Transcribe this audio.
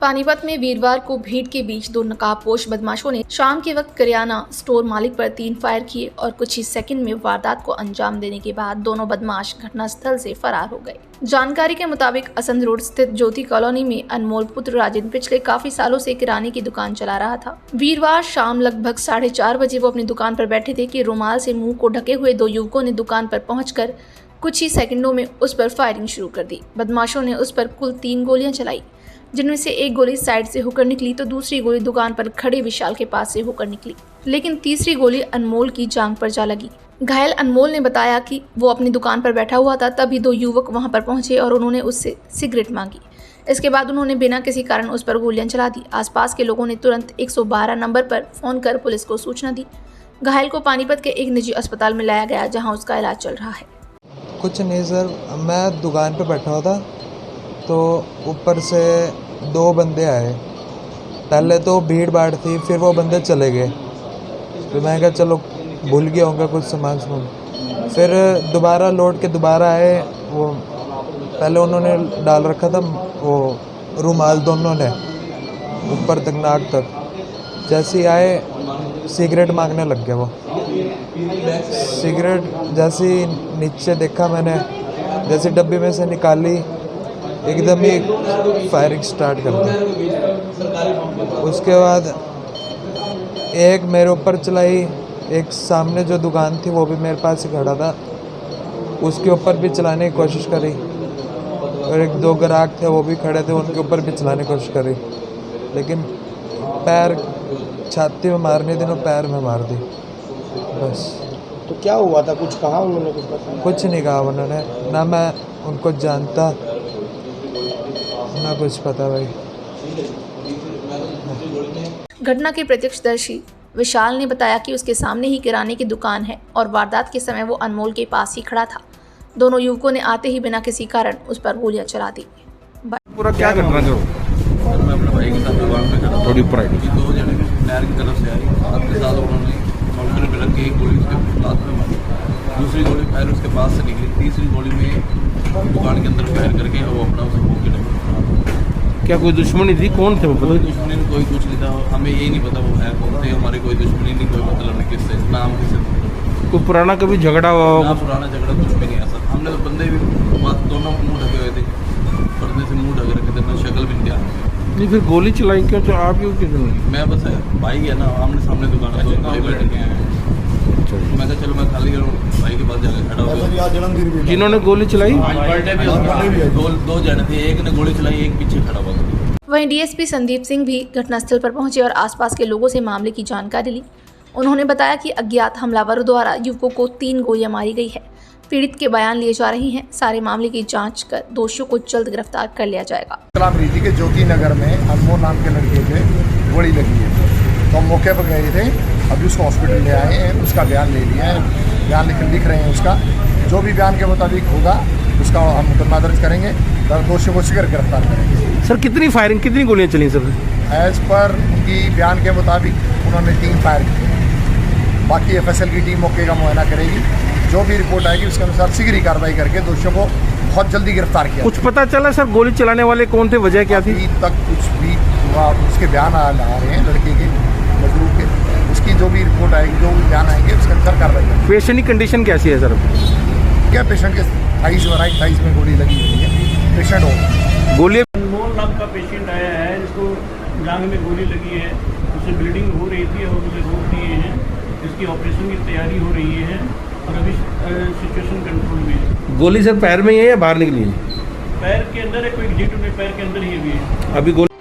पानीपत में वीरवार को भीड़ के बीच दो नकाबपोश बदमाशों ने शाम के वक्त करियाना स्टोर मालिक पर 3 फायर किए और कुछ ही सेकंड में वारदात को अंजाम देने के बाद दोनों बदमाश घटनास्थल से फरार हो गए। जानकारी के मुताबिक असंध रोड स्थित ज्योति कॉलोनी में अनमोल पुत्र राजेंद्र पिछले काफी सालों से किराने की दुकान चला रहा था। वीरवार शाम लगभग 4:30 बजे वो अपनी दुकान पर बैठे थे कि रुमाल से मुंह को ढके हुए दो युवकों ने दुकान पर पहुंचकर कुछ ही सेकंडों में उस पर फायरिंग शुरू कर दी। बदमाशों ने उस पर कुल 3 गोलियां चलाई, जिनमें से एक गोली साइड से होकर निकली तो दूसरी गोली दुकान पर खड़े विशाल के पास से होकर निकली, लेकिन तीसरी गोली अनमोल की जांघ पर जा लगी। घायल अनमोल ने बताया कि वो अपनी दुकान पर बैठा हुआ था, तभी 2 युवक वहां पर पहुंचे और उन्होंने उससे सिगरेट मांगी। इसके बाद उन्होंने बिना किसी कारण उस पर गोलियां चला दी। आसपास के लोगों ने तुरंत 112 नंबर पर फोन कर पुलिस को सूचना दी। घायल को पानीपत के एक निजी अस्पताल में लाया गया, जहाँ उसका इलाज चल रहा है। कुछ नहीं सर, मैं दुकान पे बैठा हुआ था तो ऊपर से 2 बंदे आए। पहले तो भीड़ भाड़ थी, फिर वो बंदे चले गए। तो मैं कहा चलो भूल गया होगा कुछ सामान। फिर दोबारा लौट के दोबारा आए। वो पहले उन्होंने डाल रखा था वो रुमाल, दोनों ने ऊपर तक नाक तक। जैसे ही आए सिगरेट मांगने लग गया। वो सिगरेट जैसे नीचे देखा मैंने, जैसे डब्बी में से निकाली, एकदम ही फायरिंग स्टार्ट कर दी। उसके बाद एक मेरे ऊपर चलाई, एक सामने जो दुकान थी वो भी मेरे पास ही खड़ा था, उसके ऊपर भी चलाने की कोशिश करी। और 1-2 ग्राहक थे वो भी खड़े थे, उनके ऊपर भी चलाने की कोशिश करी, लेकिन पैर छाती में मारने थे, पैर में मार दी बस। तो क्या हुआ था, कुछ कहा उन्होंने? कुछ पता? कुछ नहीं कहा उन्होंने, ना मैं उनको जानता ना कुछ पता भाई। घटना के प्रत्यक्षदर्शी विशाल ने बताया कि उसके सामने ही किराने की दुकान है और वारदात के समय वो अनमोल के पास ही खड़ा था। दोनों युवकों ने आते ही बिना किसी कारण उस पर गोलियां चला दी। पूरा क्या घटना जो मैं अपने भाई के साथ दुकान पे खड़ा, थोड़ी ऊपर आई। 2 जने नहर की तरफ से आई, हाथ के साथ उन्होंने काउंटर पे रख के एक गोली उसके लात में मारी, दूसरी गोली फायर उसके पास से निकली, तीसरी गोली में दुकान के अंदर फायर करके वो अपना उसे भोग के। क्या कोई दुश्मनी थी? कौन थे वो? कोई दुश्मनी नहीं, कोई कुछ नहीं था, हमें यही नहीं पता वो है कौन थे। हमारी कोई दुश्मनी नहीं, कोई मतलब नहीं किससे, ना हम किससे कोई पुराना कभी झगड़ा हुआ? ना पुराना झगड़ा कुछ भी नहीं है सर। हमने तो बंदे भी दोनों मुँह ढके हुए थे, पर्दे से मुँह ढक रखे थे, ना शक्ल भी नहीं। नहीं फिर गोली चलाई क्यों? तो आप क्यों क्यों? मैं बस भाई है ना, आमने सामने दुकान है, भाई बैठ के आए। मैं कहा चलो मैं खाली भाई के पास जाकर खड़ा हो गया। जिन्होंने गोली चलाई बर्थडे भी 2 जने थे, एक ने गोली चलाई, एक पीछे खड़ा हुआ। वहीं डीएसपी संदीप सिंह भी घटनास्थल पर पहुंचे और आसपास के लोगों से मामले की जानकारी ली। उन्होंने बताया कि अज्ञात हमलावरों द्वारा युवकों को 3 गोलियां मारी गई है। पीड़ित के बयान लिए जा रहे हैं। सारे मामले की जांच कर दोषियों को जल्द गिरफ्तार कर लिया जाएगा। रीति के ज्योति नगर में अनमोल नाम के लड़के पे गोली लगी है, तो हम मौके पर गए थे। अभी उसको हॉस्पिटल ले आए हैं, उसका बयान ले लिया है, बयान लिख रहे हैं उसका। जो भी बयान के मुताबिक होगा उसका हम मुकदमा दर्ज करेंगे और दोषियों को शीघ्र गिरफ्तार करेंगे। सर कितनी फायरिंग, कितनी गोलियां चली सर? एज पर उनकी बयान के मुताबिक उन्होंने 3 फायर किए। बाकी FSL की टीम मौके का मुआयना करेगी, जो भी रिपोर्ट आएगी उसके अनुसार शीघ्र कार्रवाई करके दोषियों को बहुत जल्दी गिरफ्तार किया। कुछ पता चला सर गोली चलाने वाले कौन थे, वजह क्या थी? अभी तक कुछ भी हुआ, उसके बयान आ रहे हैं लड़के के, मजदूर के। उसकी जो भी रिपोर्ट आएगी, जो भी बयान आएंगे उसके अनुसार कार्रवाई करेंगे। पेशेंट की कंडीशन कैसी है सर? क्या पेशेंट के थाइस में गोली लगी हुई है, पेशेंट हो गोली। अनमोल नाम का पेशेंट आया है, जिसको जांघ में गोली लगी है, उसे ब्लीडिंग हो रही थी और उसे रोक दिए हैं। इसकी ऑपरेशन की तैयारी हो रही है और अभी सिचुएशन कंट्रोल में है। गोली सर पैर में ही है या बाहर निकली है? पैर के अंदर है, कोई एग्जिट में पैर के अंदर ही अभी है। अभी गोली